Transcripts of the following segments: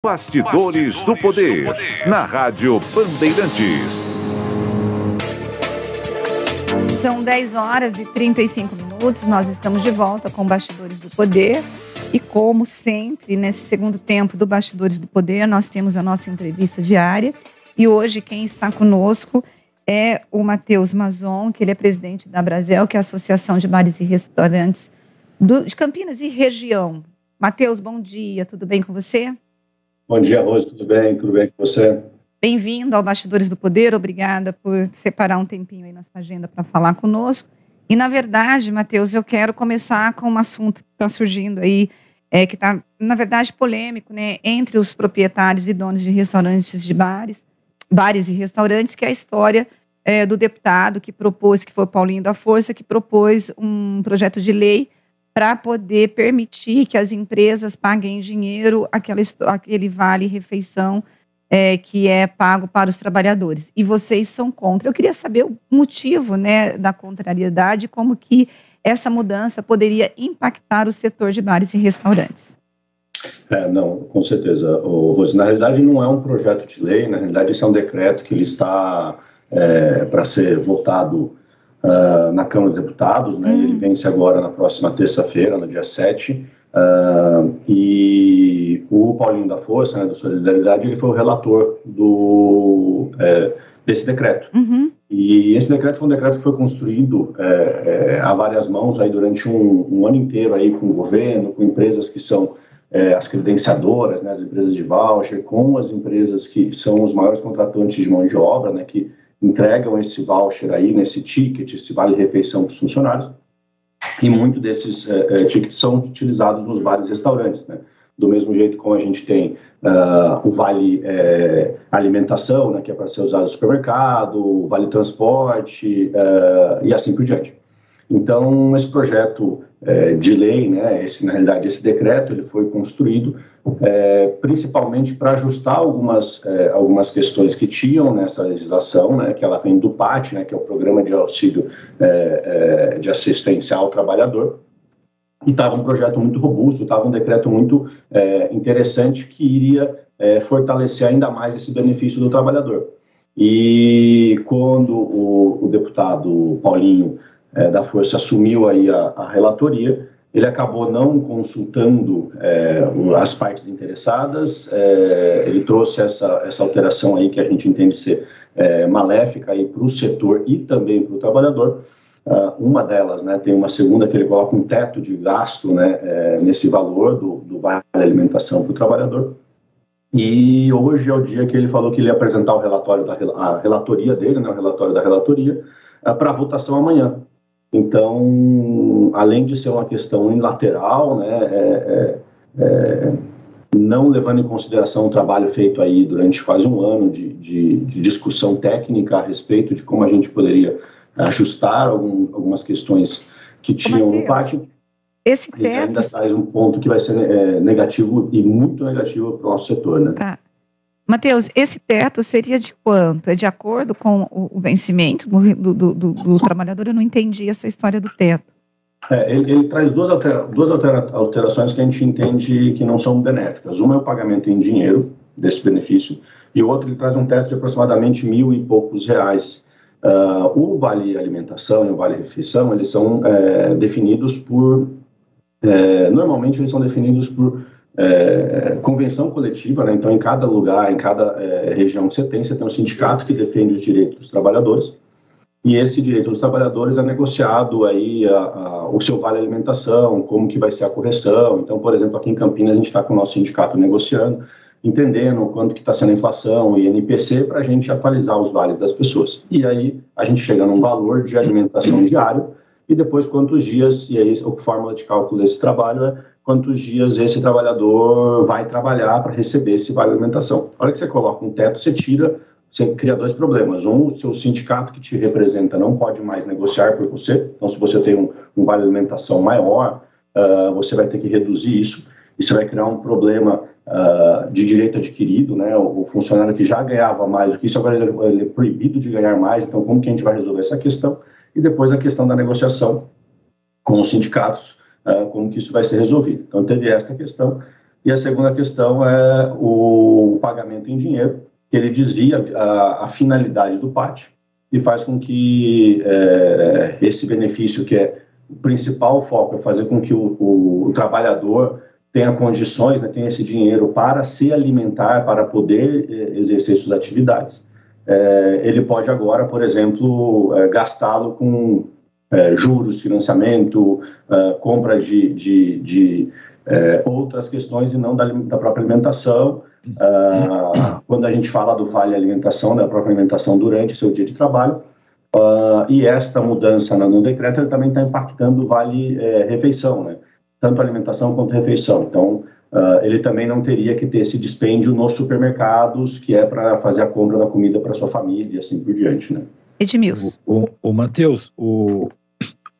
Bastidores do Poder, na Rádio Bandeirantes. São 10h35, nós estamos de volta com Bastidores do Poder. E como sempre, nesse segundo tempo do Bastidores do Poder, nós temos a nossa entrevista diária. E hoje quem está conosco é o Matheus Mazon, que ele é presidente da Brasel, que é a Associação de Bares e Restaurantes de Campinas e região. Matheus, bom dia, tudo bem com você? Bom dia, Rose, tudo bem? Tudo bem com você? Bem-vindo ao Bastidores do Poder, obrigada por separar um tempinho aí na sua agenda para falar conosco. E, na verdade, Matheus, eu quero começar com um assunto que está surgindo aí, que está, na verdade, polêmico, né, entre os proprietários e donos de restaurantes de bares e restaurantes, que é a história do deputado que propôs, que foi o Paulinho da Força, que propôs um projeto de lei para poder permitir que as empresas paguem em dinheiro aquele vale-refeição que é pago para os trabalhadores. E vocês são contra. Eu queria saber o motivo, né, da contrariedade, como que essa mudança poderia impactar o setor de bares e restaurantes. Não, com certeza. Rose, na realidade não é um projeto de lei, na realidade esse é um decreto que ele está para ser votado na Câmara dos Deputados, né? Ele vence agora na próxima terça-feira, no dia 7, e o Paulinho da Força, né, do Solidariedade, ele foi o relator desse decreto. E esse decreto foi um decreto que foi construído a várias mãos aí durante um ano inteiro aí com o governo, com empresas que são as credenciadoras, né, as empresas de voucher, com as empresas que são os maiores contratantes de mão de obra, né, que entregam esse voucher aí, nesse ticket, esse vale-refeição para os funcionários, e muitos desses tickets são utilizados nos bares e restaurantes, né? Do mesmo jeito como a gente tem o vale alimentação, né, que é para ser usado no supermercado, o vale transporte e assim por diante. Então, esse projeto de lei, né, na realidade, esse decreto, ele foi construído principalmente para ajustar algumas questões que tinham nessa legislação, né, que ela vem do PAT, né, que é o Programa de Auxílio de Assistência ao Trabalhador, e estava um projeto muito robusto, estava um decreto muito interessante que iria fortalecer ainda mais esse benefício do trabalhador. E quando o deputado Paulinho da Força assumiu aí a relatoria, ele acabou não consultando as partes interessadas, ele trouxe essa alteração aí que a gente entende ser maléfica para o setor e também para o trabalhador. Uma delas, né, tem uma segunda que ele coloca um teto de gasto, né, nesse valor do vale alimentação para o trabalhador. E hoje é o dia que ele falou que ele ia apresentar o relatório a relatoria dele, né, o relatório da relatoria, para votação amanhã. Então, além de ser uma questão unilateral, né, não levando em consideração o trabalho feito aí durante quase um ano de discussão técnica a respeito de como a gente poderia ajustar algumas questões que tinham no pátio, esse teto ainda traz um ponto que vai ser negativo e muito negativo para o nosso setor, né? Tá. Matheus, esse teto seria de quanto? É de acordo com o vencimento do trabalhador? Eu não entendi essa história do teto. Ele traz duas alterações que a gente entende que não são benéficas. Uma é o pagamento em dinheiro desse benefício, e o outro ele traz um teto de aproximadamente R$1.000 e poucos. O Vale Alimentação e o Vale Refeição, eles são definidos por... normalmente eles são definidos por convenção coletiva, né? Então, em cada lugar, em cada região que você tem um sindicato que defende os direitos dos trabalhadores, e esse direito dos trabalhadores é negociado aí o seu vale alimentação, como que vai ser a correção. Então, por exemplo, aqui em Campinas a gente está com o nosso sindicato negociando, entendendo quanto que está sendo a inflação e INPC para a gente atualizar os vales das pessoas. E aí a gente chega num valor de alimentação diário e depois quantos dias, e aí a fórmula de cálculo desse trabalho é quantos dias esse trabalhador vai trabalhar para receber esse vale alimentação. A hora que você coloca um teto, você cria dois problemas. O seu sindicato que te representa não pode mais negociar por você. Então, se você tem um vale alimentação maior, você vai ter que reduzir isso. E você vai criar um problema de direito adquirido, né? O funcionário que já ganhava mais do que isso, agora ele é proibido de ganhar mais. Então, como que a gente vai resolver essa questão? E depois a questão da negociação com os sindicatos, como que isso vai ser resolvido. Então, teve esta questão. E a segunda questão é o pagamento em dinheiro, que ele desvia a finalidade do PAT e faz com que esse benefício, que é o principal foco, é fazer com que o trabalhador tenha condições, né, tenha esse dinheiro para se alimentar, para poder exercer suas atividades. Ele pode agora, por exemplo, gastá-lo com juros, financiamento, compra de outras questões e não da própria alimentação. Quando a gente fala do vale alimentação, da própria alimentação durante o seu dia de trabalho, e esta mudança no decreto, ele também está impactando o vale refeição, né? Tanto alimentação quanto refeição. Então, ele também não teria que ter esse dispêndio nos supermercados, que é para fazer a compra da comida para sua família e assim por diante, né? Edmilson. O Matheus, o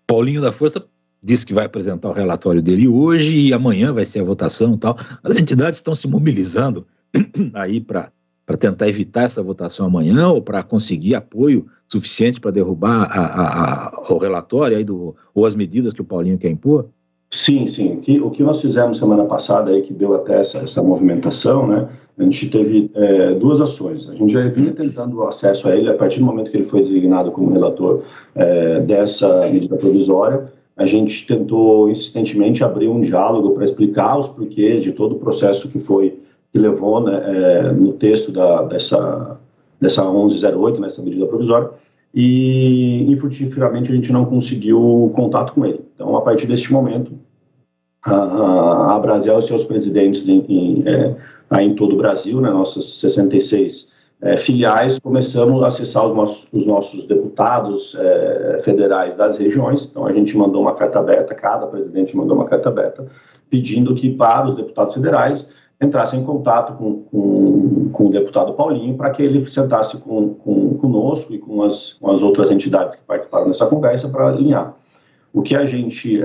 Paulinho da Força disse que vai apresentar o relatório dele hoje e amanhã vai ser a votação e tal. As entidades estão se mobilizando aí para tentar evitar essa votação amanhã ou para conseguir apoio suficiente para derrubar o relatório aí ou as medidas que o Paulinho quer impor? Sim. O que nós fizemos semana passada, aí, que deu até essa movimentação, né? A gente teve duas ações. A gente já vinha tentando acesso a ele a partir do momento que ele foi designado como relator dessa medida provisória. A gente tentou insistentemente abrir um diálogo para explicar os porquês de todo o processo que levou, né, no texto dessa 1108, nessa medida provisória, e infrutíferamente a gente não conseguiu contato com ele. Então, a partir deste momento, a Brasel e seus presidentes em todo o Brasil, né, nossas 66 filiais, começamos a acessar os nossos deputados federais das regiões. Então, a gente mandou uma carta aberta, cada presidente mandou uma carta aberta, pedindo que para os deputados federais entrassem em contato com o deputado Paulinho para que ele sentasse conosco e com as outras entidades que participaram dessa conversa para alinhar. O que a gente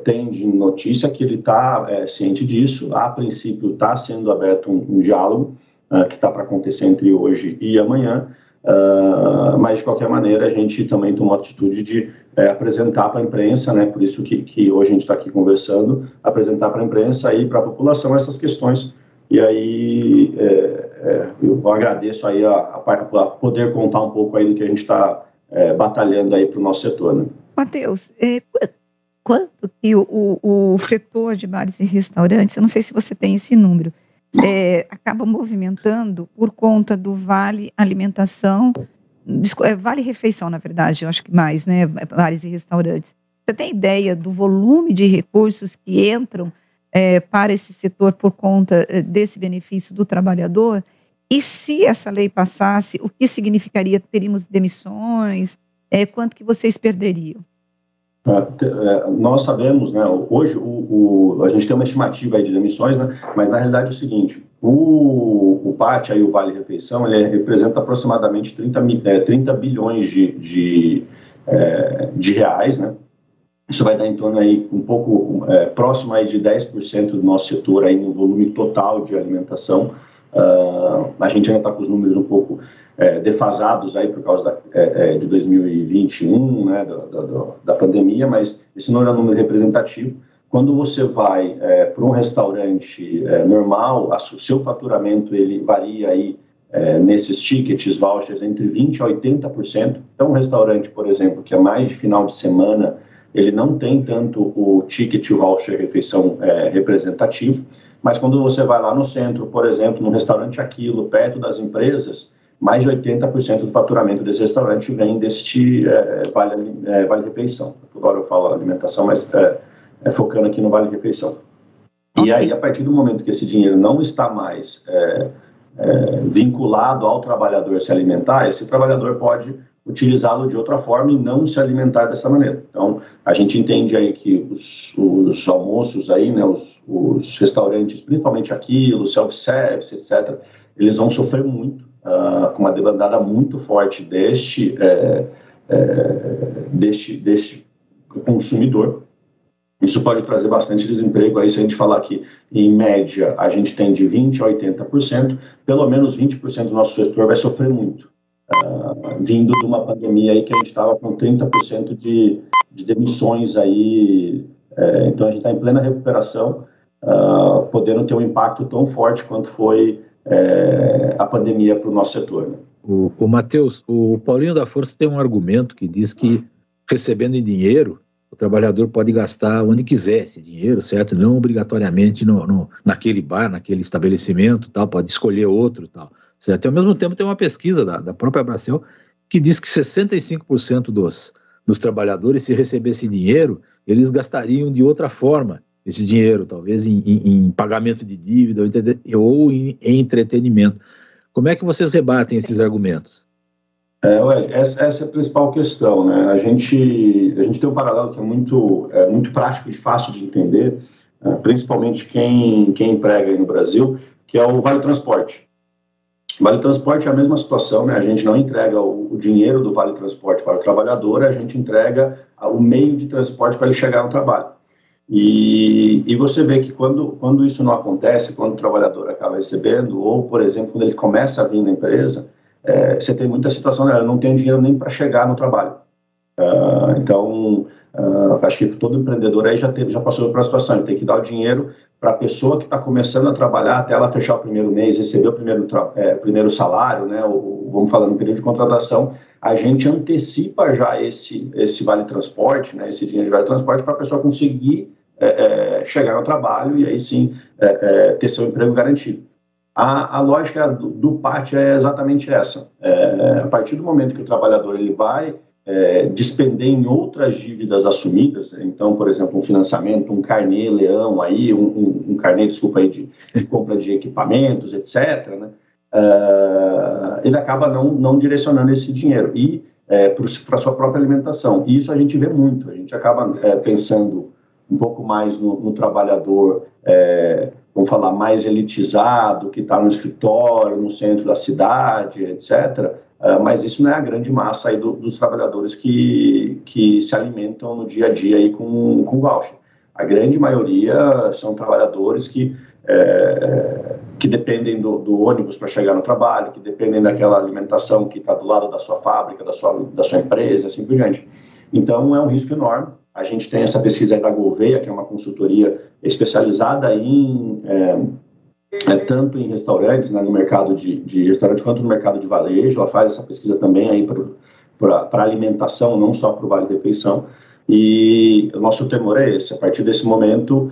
tem de notícia é que ele está ciente disso. A princípio está sendo aberto um diálogo que está para acontecer entre hoje e amanhã, mas de qualquer maneira a gente também tomou a atitude de apresentar para a imprensa, né, por isso que hoje a gente está aqui conversando, apresentar para a imprensa e para a população essas questões. E aí eu agradeço aí a poder contar um pouco aí do que a gente está batalhando aí para o nosso setor, né? Matheus, quanto que o setor de bares e restaurantes, eu não sei se você tem esse número, acaba movimentando por conta do vale alimentação, vale refeição, na verdade, eu acho que mais, né, bares e restaurantes. Você tem ideia do volume de recursos que entram para esse setor por conta desse benefício do trabalhador? E se essa lei passasse, o que significaria? Teríamos demissões? Quanto que vocês perderiam? Nós sabemos, né, hoje a gente tem uma estimativa aí de demissões, né, mas na realidade é o seguinte, o PAT, aí, o Vale Refeição, ele representa aproximadamente 30 bilhões de reais, né? Isso vai dar em torno aí um pouco próximo aí de 10% do nosso setor aí no volume total de alimentação. A gente ainda está com os números um pouco defasados aí por causa de 2021, né, da pandemia, mas esse não é um número representativo. Quando você vai para um restaurante normal, o seu faturamento ele varia aí nesses tickets, vouchers, entre 20% a 80%. Então, um restaurante, por exemplo, que é mais de final de semana, ele não tem tanto o ticket, o voucher, refeição representativo, mas quando você vai lá no centro, por exemplo, no restaurante Aquilo, perto das empresas, mais de 80% do faturamento desse restaurante vem deste vale-refeição. Toda hora eu falo alimentação, mas focando aqui no vale-refeição. Okay. E aí, a partir do momento que esse dinheiro não está mais vinculado ao trabalhador se alimentar, esse trabalhador pode utilizá-lo de outra forma e não se alimentar dessa maneira. Então, a gente entende aí que os almoços aí, né, os restaurantes, principalmente Aquilo, self-service, etc., eles vão sofrer muito, com uma demandada muito forte deste consumidor. Isso pode trazer bastante desemprego. Aí, se a gente falar que, em média, a gente tem de 20% a 80%, pelo menos 20% do nosso setor vai sofrer muito. Vindo de uma pandemia aí que a gente estava com 30% de demissões aí, então a gente está em plena recuperação podendo ter um impacto tão forte quanto foi a pandemia para o nosso setor. Né? O Matheus, o Paulinho da Força tem um argumento que diz que, recebendo em dinheiro, o trabalhador pode gastar onde quiser esse dinheiro, certo? Não obrigatoriamente naquele bar, naquele estabelecimento, tal, pode escolher outro, tal, certo? E, ao mesmo tempo, tem uma pesquisa da própria Abracel que diz que 65% dos trabalhadores, se recebessem dinheiro, eles gastariam de outra forma esse dinheiro, talvez em pagamento de dívida ou em entretenimento. Como é que vocês rebatem esses argumentos? Essa é a principal questão, né? A gente tem um paralelo que é muito prático e fácil de entender, principalmente quem emprega aí no Brasil, que é o Vale Transporte. O Vale Transporte é a mesma situação, né? A gente não entrega o dinheiro do Vale Transporte para o trabalhador, a gente entrega o meio de transporte para ele chegar no trabalho. E você vê que quando isso não acontece, quando o trabalhador acaba recebendo, ou, por exemplo, quando ele começa a vir na empresa, você tem muita situação, né? Eu não tenho dinheiro nem para chegar no trabalho. Então, acho que todo empreendedor aí já passou por uma situação, ele tem que dar o dinheiro para a pessoa que está começando a trabalhar até ela fechar o primeiro mês, receber o primeiro salário, né? Vamos falar no período de contratação, a gente antecipa já esse vale transporte, né? Esse dinheiro de vale transporte para a pessoa conseguir chegar no trabalho e aí sim ter seu emprego garantido. A lógica do PAT é exatamente essa. A partir do momento que o trabalhador ele vai despender em outras dívidas assumidas, então, por exemplo, um financiamento, um carnê leão, aí, um carnê, desculpa, aí, de compra de equipamentos, etc., né? Ele acaba não direcionando esse dinheiro para a sua própria alimentação. E isso a gente vê muito, a gente acaba pensando um pouco mais no trabalhador, vamos falar, mais elitizado, que está no escritório, no centro da cidade, etc., mas isso não é a grande massa aí dos trabalhadores que se alimentam no dia a dia aí com voucher. A grande maioria são trabalhadores que dependem do ônibus para chegar no trabalho, que dependem daquela alimentação que está do lado da sua fábrica, da sua empresa, assim por diante. Então, é um risco enorme. A gente tem essa pesquisa aí da Gouveia, que é uma consultoria especializada tanto em restaurantes, né, no mercado de restaurante, quanto no mercado de varejo. Ela faz essa pesquisa também aí para alimentação, não só para o vale-refeição. E o nosso temor é esse: a partir desse momento,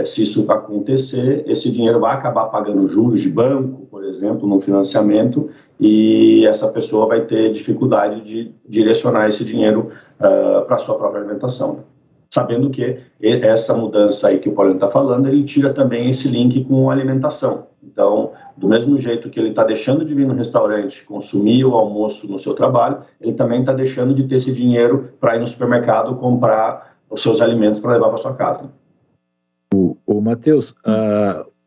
se isso acontecer, esse dinheiro vai acabar pagando juros de banco, por exemplo, no financiamento, e essa pessoa vai ter dificuldade de direcionar esse dinheiro para a sua própria alimentação. Sabendo que essa mudança aí que o Paulinho está falando, ele tira também esse link com a alimentação. Então, do mesmo jeito que ele está deixando de vir no restaurante consumir o almoço no seu trabalho, ele também está deixando de ter esse dinheiro para ir no supermercado comprar os seus alimentos para levar para sua casa. O Matheus,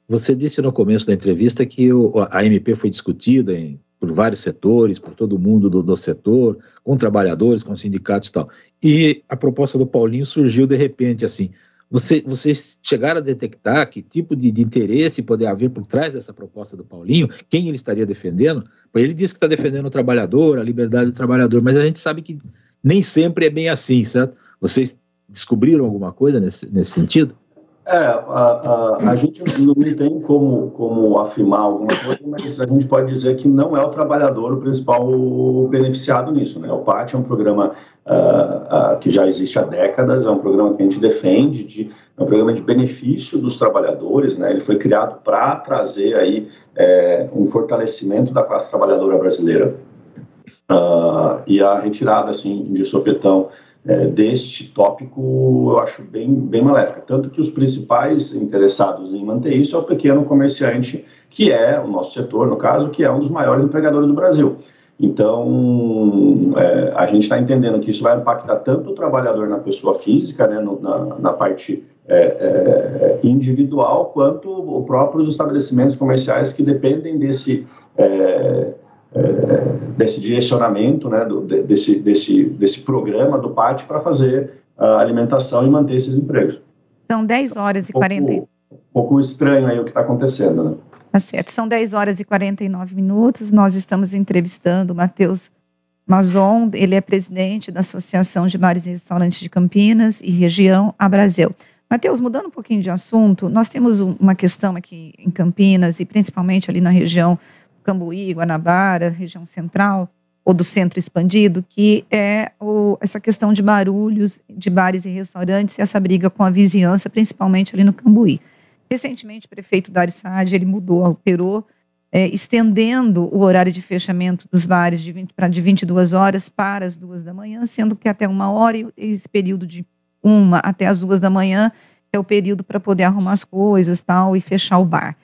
você disse no começo da entrevista que a MP foi discutida por vários setores, por todo mundo do setor, com trabalhadores, com sindicatos e tal. E a proposta do Paulinho surgiu de repente, assim. Vocês chegaram a detectar que tipo de interesse poderia haver por trás dessa proposta do Paulinho? Quem ele estaria defendendo? Ele disse que está defendendo o trabalhador, a liberdade do trabalhador, mas a gente sabe que nem sempre é bem assim, certo? Vocês descobriram alguma coisa nesse sentido? A gente não tem como afirmar alguma coisa, mas a gente pode dizer que não é o trabalhador o principal beneficiado nisso, né? O PAT é um programa que já existe há décadas, é um programa que a gente defende, é um programa de benefício dos trabalhadores, né? Ele foi criado para trazer aí um fortalecimento da classe trabalhadora brasileira. E a retirada, assim, de sopetão deste tópico, eu acho bem maléfica. Tanto que os principais interessados em manter isso é o pequeno comerciante, que é o nosso setor, no caso, que é um dos maiores empregadores do Brasil. Então, a gente está entendendo que isso vai impactar tanto o trabalhador na pessoa física, né, na parte individual, quanto os próprios estabelecimentos comerciais que dependem desse direcionamento, né, desse programa do PAT para fazer a alimentação e manter esses empregos. São 10 horas e 40... Um pouco estranho aí o que está acontecendo, né? Tá certo, são 10 horas e 49 minutos, nós estamos entrevistando o Matheus Mazon, ele é presidente da Associação de Bares e Restaurantes de Campinas e Região, Abrasel. Mateus, mudando um pouquinho de assunto, nós temos uma questão aqui em Campinas e principalmente ali na região Cambuí, Guanabara, região central, ou do centro expandido, que é essa questão de barulhos de bares e restaurantes e essa briga com a vizinhança, principalmente ali no Cambuí. Recentemente, o prefeito Dário Saad, ele alterou, estendendo o horário de fechamento dos bares de 22 horas para as 2 da manhã, sendo que até 1 hora, e esse período de 1 até as 2 da manhã é o período para poder arrumar as coisas tal, e fechar o bar.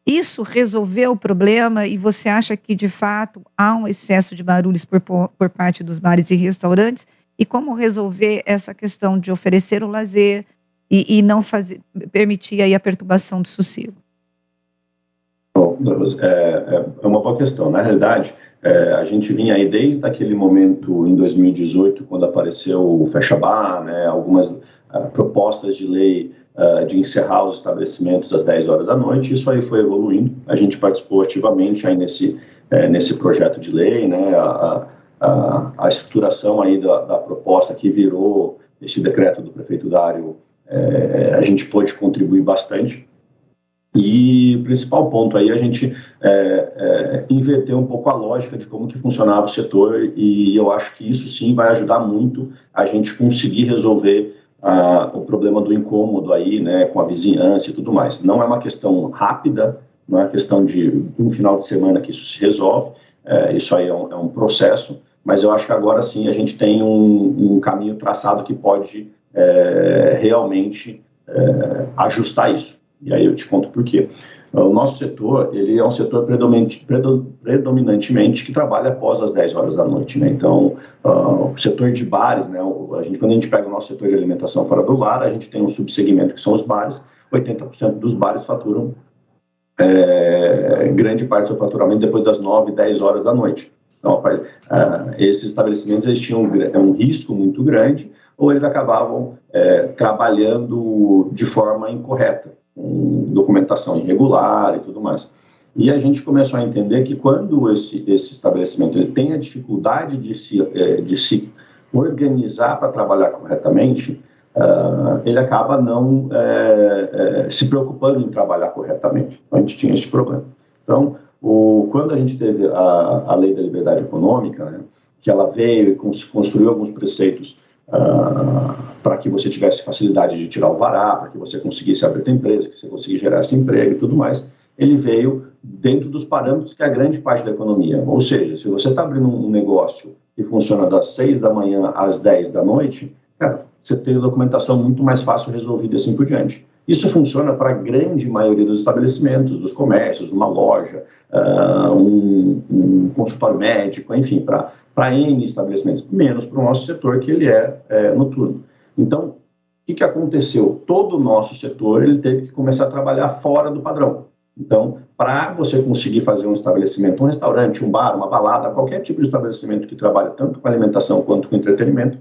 Isso resolveu o problema e você acha que, de fato, há um excesso de barulhos por parte dos bares e restaurantes? E como resolver essa questão de oferecer o lazer e não permitir aí a perturbação do sossego? Bom, é uma boa questão. Na realidade, a gente vinha aí desde aquele momento em 2018, quando apareceu o Fecha Bar, né, algumas propostas de lei de encerrar os estabelecimentos às 10 horas da noite. Isso aí foi evoluindo. A gente participou ativamente aí nesse projeto de lei, né, a estruturação aí da proposta que virou esse decreto do prefeito Dário, a gente pôde contribuir bastante. E o principal ponto aí, a gente inverter um pouco a lógica de como que funcionava o setor, e eu acho que isso sim vai ajudar muito a gente conseguir resolver o problema do incômodo aí, né, com a vizinhança e tudo mais. Não é uma questão rápida, não é uma questão de um final de semana que isso se resolve, isso aí é um processo, mas eu acho que agora sim a gente tem um caminho traçado que pode realmente ajustar isso. E aí eu te conto por quê. O nosso setor, ele é um setor predominantemente que trabalha após as 10 horas da noite, né? Então, o setor de bares, né? Quando a gente pega o nosso setor de alimentação fora do lar, a gente tem um subsegmento que são os bares. 80% dos bares faturam grande parte do seu faturamento depois das 9, 10 horas da noite. Então, esses estabelecimentos, eles tinham um risco muito grande, ou eles acabavam trabalhando de forma incorreta, com documentação irregular e tudo mais. E a gente começou a entender que quando esse estabelecimento ele tem a dificuldade de se organizar para trabalhar corretamente, ele acaba não se preocupando em trabalhar corretamente. Então, a gente tinha esse problema. Então, quando a gente teve a Lei da Liberdade Econômica, né, que ela veio e construiu alguns preceitos para que você tivesse facilidade de tirar o vará, para que você conseguisse abrir a empresa, que você conseguisse gerar esse emprego e tudo mais, ele veio dentro dos parâmetros que é a grande parte da economia. Ou seja, se você está abrindo um negócio que funciona das 6 da manhã às 10 da noite, cara, você tem a documentação muito mais fácil resolvida assim por diante. Isso funciona para a grande maioria dos estabelecimentos, dos comércios, uma loja, um consultório médico, enfim, para N estabelecimentos, menos para o nosso setor, que ele é noturno. Então, o que aconteceu? Todo o nosso setor ele teve que começar a trabalhar fora do padrão. Então, para você conseguir fazer um estabelecimento, um restaurante, um bar, uma balada, qualquer tipo de estabelecimento que trabalha tanto com alimentação quanto com entretenimento,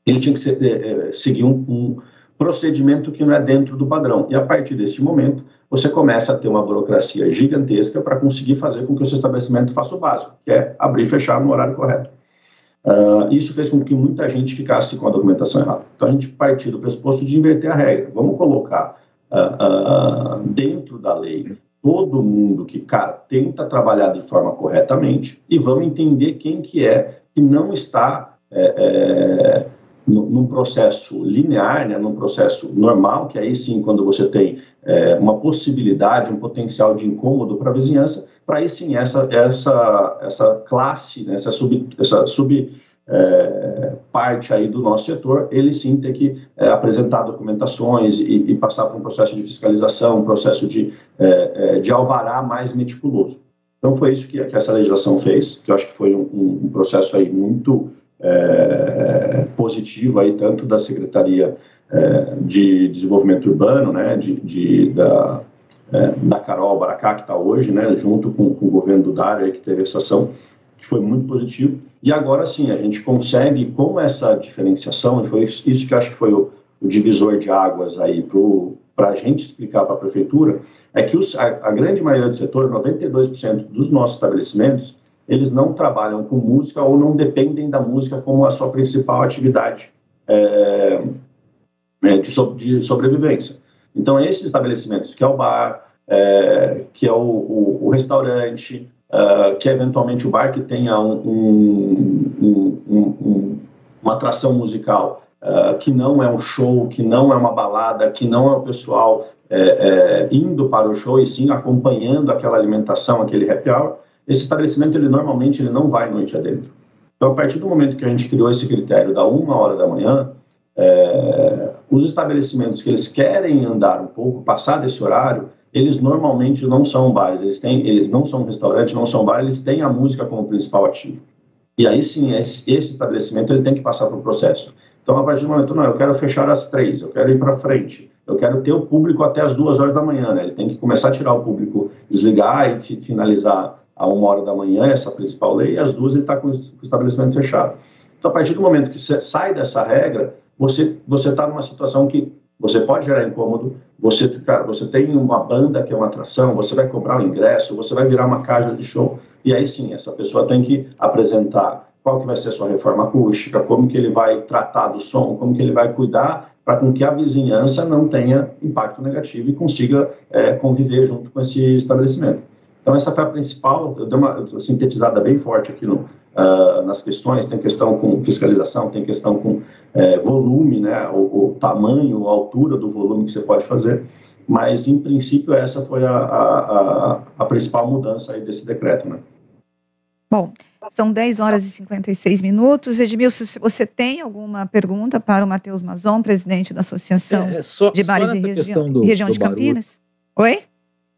ele tinha que seguir um procedimento que não é dentro do padrão. E a partir deste momento, você começa a ter uma burocracia gigantesca para conseguir fazer com que o seu estabelecimento faça o básico, que é abrir e fechar no horário correto. Isso fez com que muita gente ficasse com a documentação errada. Então, a gente partiu do pressuposto de inverter a regra. Vamos colocar dentro da lei todo mundo que, cara, tenta trabalhar de forma corretamente, e vamos entender quem que não está num processo linear, né, num processo normal, que aí sim, quando você tem uma possibilidade, um potencial de incômodo para a vizinhança, para aí sim essa classe, né, essa parte aí do nosso setor, ele sim tem que apresentar documentações e passar por um processo de fiscalização, um processo de alvará mais meticuloso. Então foi isso que essa legislação fez, que eu acho que foi um processo aí muito positivo aí, tanto da Secretaria de Desenvolvimento Urbano, né, da Carol Baracá, que está hoje, né, junto com o governo do Dário, aí, que teve essa ação, que foi muito positivo. E agora sim, a gente consegue, com essa diferenciação, e foi isso que eu acho que foi o divisor de águas aí para a gente explicar para a Prefeitura, é que a grande maioria do setor, 92% dos nossos estabelecimentos, eles não trabalham com música ou não dependem da música como a sua principal atividade de sobrevivência. Então, esses estabelecimentos, que é o bar, que é o restaurante, que é eventualmente o bar que tenha uma atração musical, que não é um show, que não é uma balada, que não é o pessoal indo para o show e sim acompanhando aquela alimentação, aquele happy hour, esse estabelecimento, normalmente, ele não vai noite adentro. Então, a partir do momento que a gente criou esse critério da 1h da manhã, os estabelecimentos que eles querem andar um pouco, passar desse horário, eles normalmente não são bares, eles não são restaurantes, não são bares, eles têm a música como principal ativo. E aí sim, esse estabelecimento ele tem que passar por um processo. Então, a partir do momento, não, eu quero fechar às 3, eu quero ir para frente, eu quero ter o público até as 2h da manhã, né? Ele tem que começar a tirar o público, desligar e finalizar a 1h da manhã, essa principal lei, e às 2h ele está com o estabelecimento fechado. Então, a partir do momento que você sai dessa regra, você está numa situação que você pode gerar incômodo, você tem uma banda que é uma atração, você vai cobrar o ingresso, você vai virar uma casa de show, e aí sim, essa pessoa tem que apresentar qual que vai ser a sua reforma acústica, como que ele vai tratar do som, como que ele vai cuidar para com que a vizinhança não tenha impacto negativo e consiga conviver junto com esse estabelecimento. Então, essa foi a principal, eu dei uma sintetizada bem forte aqui nas questões, tem questão com fiscalização, tem questão com volume, né, o tamanho, a altura do volume que você pode fazer, mas, em princípio, essa foi a principal mudança aí desse decreto, né? Bom, são 10h56. Edmilson, se você tem alguma pergunta para o Matheus Mazon, presidente da Associação de Bares e Região de Campinas? Oi?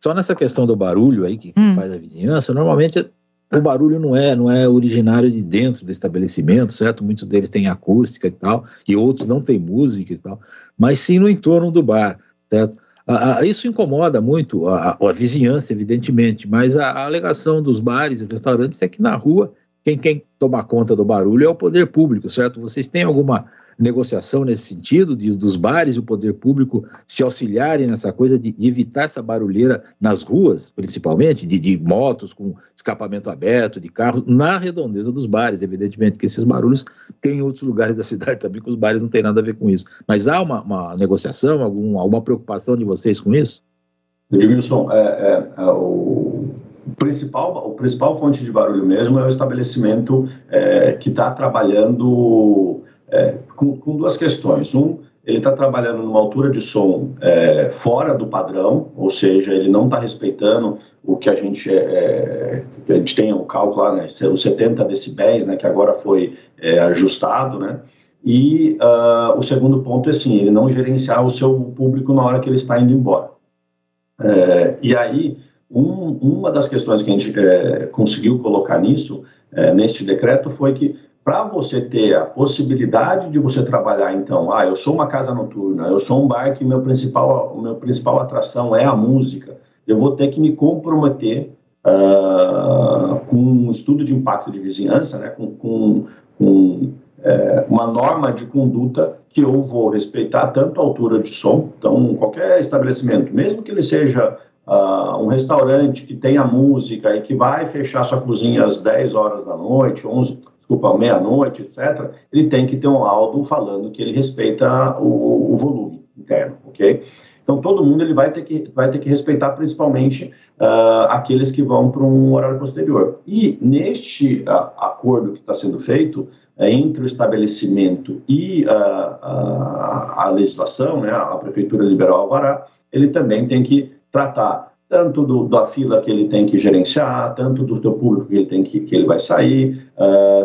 Só nessa questão do barulho aí que faz a vizinhança, normalmente o barulho não é originário de dentro do estabelecimento, certo? Muitos deles têm acústica e tal, e outros não têm música e tal, mas sim no entorno do bar, certo? Isso incomoda muito a vizinhança, evidentemente, mas a alegação dos bares e restaurantes é que na rua quem toma conta do barulho é o poder público, certo? Vocês têm alguma negociação nesse sentido, dos bares e o poder público se auxiliarem nessa coisa de evitar essa barulheira nas ruas, principalmente, de motos com escapamento aberto, de carros, na redondeza dos bares, evidentemente, que esses barulhos tem em outros lugares da cidade também, que os bares não têm nada a ver com isso. Mas há uma negociação, alguma preocupação de vocês com isso? Edmilson, o principal fonte de barulho mesmo é o estabelecimento que está trabalhando com duas questões. Ele está trabalhando numa altura de som fora do padrão, ou seja, ele não está respeitando o que a gente tem o cálculo lá, né, os 70 decibéis, né, que agora foi ajustado, né, e o segundo ponto é, sim, ele não gerenciar o seu público na hora que ele está indo embora. E aí, uma das questões que a gente conseguiu colocar neste decreto, foi que para você ter a possibilidade de você trabalhar, então, eu sou uma casa noturna, eu sou um bar que meu principal atração é a música, eu vou ter que me comprometer com um estudo de impacto de vizinhança, né, com uma norma de conduta que eu vou respeitar tanto a altura de som, então qualquer estabelecimento, mesmo que ele seja um restaurante que tenha música e que vai fechar sua cozinha às 10h da noite, meia-noite, etc., ele tem que ter um laudo falando que ele respeita o volume interno, ok? Então, todo mundo ele vai ter que respeitar, principalmente aqueles que vão para um horário posterior. E neste acordo que está sendo feito entre o estabelecimento e a legislação, né, a Prefeitura liberou o alvará, ele também tem que tratar tanto da fila que ele tem que gerenciar, tanto do teu público que ele vai sair,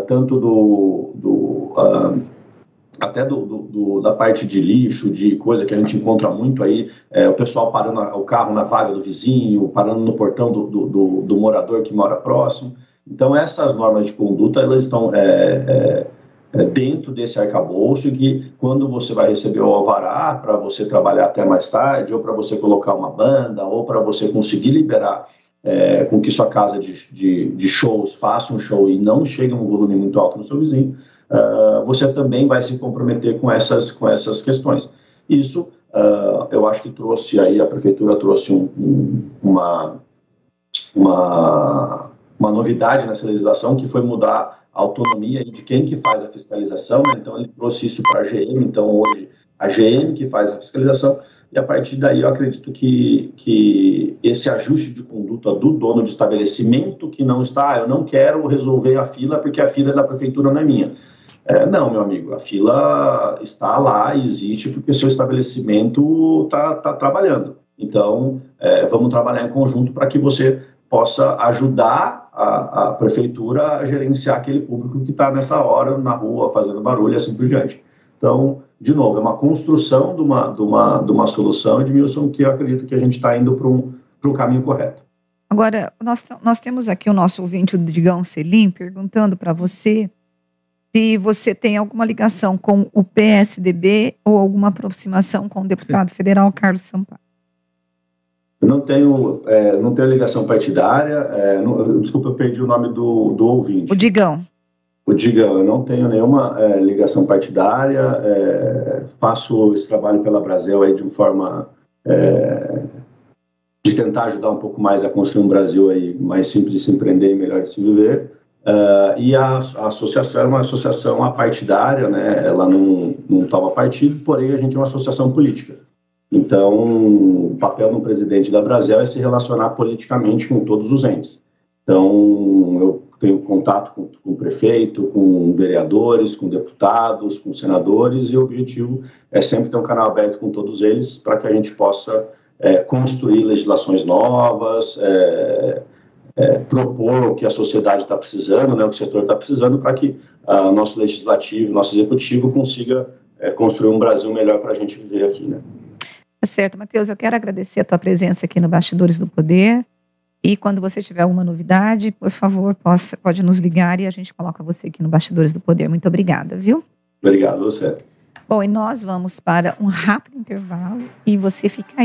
tanto até da parte de lixo, de coisa que a gente encontra muito aí, o pessoal parando o carro na vaga do vizinho, parando no portão do morador que mora próximo. Então, essas normas de conduta, elas estão dentro desse arcabouço, e que quando você vai receber o alvará para você trabalhar até mais tarde, ou para você colocar uma banda, ou para você conseguir liberar com que sua casa de shows faça um show e não chegue a um volume muito alto no seu vizinho, você também vai se comprometer com essas questões. Isso, eu acho que trouxe aí, a Prefeitura trouxe uma novidade nessa legislação, que foi mudar a autonomia de quem que faz a fiscalização, né? Então ele trouxe isso para a GM, então hoje a GM que faz a fiscalização, e a partir daí eu acredito que esse ajuste de conduta do dono de estabelecimento que não está, eu não quero resolver a fila porque a fila é da prefeitura, não é minha. Não, meu amigo, a fila está lá, existe porque o seu estabelecimento está trabalhando. Então, vamos trabalhar em conjunto para que você possa ajudar a prefeitura a gerenciar aquele público que está nessa hora na rua, fazendo barulho e assim por diante. Então, de novo, é uma construção de uma solução, Edmilson, que eu acredito que a gente está indo para um caminho correto. Agora, nós temos aqui o nosso ouvinte, o Digão Selim, perguntando para você se você tem alguma ligação com o PSDB ou alguma aproximação com o deputado federal Carlos Sampaio. Eu não tenho ligação partidária, desculpa, eu perdi o nome do ouvinte. O Digão. O Digão, eu não tenho nenhuma ligação partidária, faço esse trabalho pela Brasil aí de uma forma de tentar ajudar um pouco mais a construir um Brasil aí mais simples de se empreender e melhor de se viver. E a associação é uma associação apartidária, né? Ela não toma partido, porém a gente é uma associação política. Então, o papel do presidente da Brasil é se relacionar politicamente com todos os entes. Então, eu tenho contato com o prefeito, com vereadores, com deputados, com senadores, e o objetivo é sempre ter um canal aberto com todos eles para que a gente possa construir legislações novas, propor o que a sociedade está precisando, né, o que o setor está precisando, para que nosso legislativo, nosso executivo consiga construir um Brasil melhor para a gente viver aqui, né? Tá certo, Matheus, eu quero agradecer a tua presença aqui no Bastidores do Poder, e quando você tiver alguma novidade, por favor, pode nos ligar e a gente coloca você aqui no Bastidores do Poder. Muito obrigada, viu? Obrigado, você. Bom, e nós vamos para um rápido intervalo e você fica aí.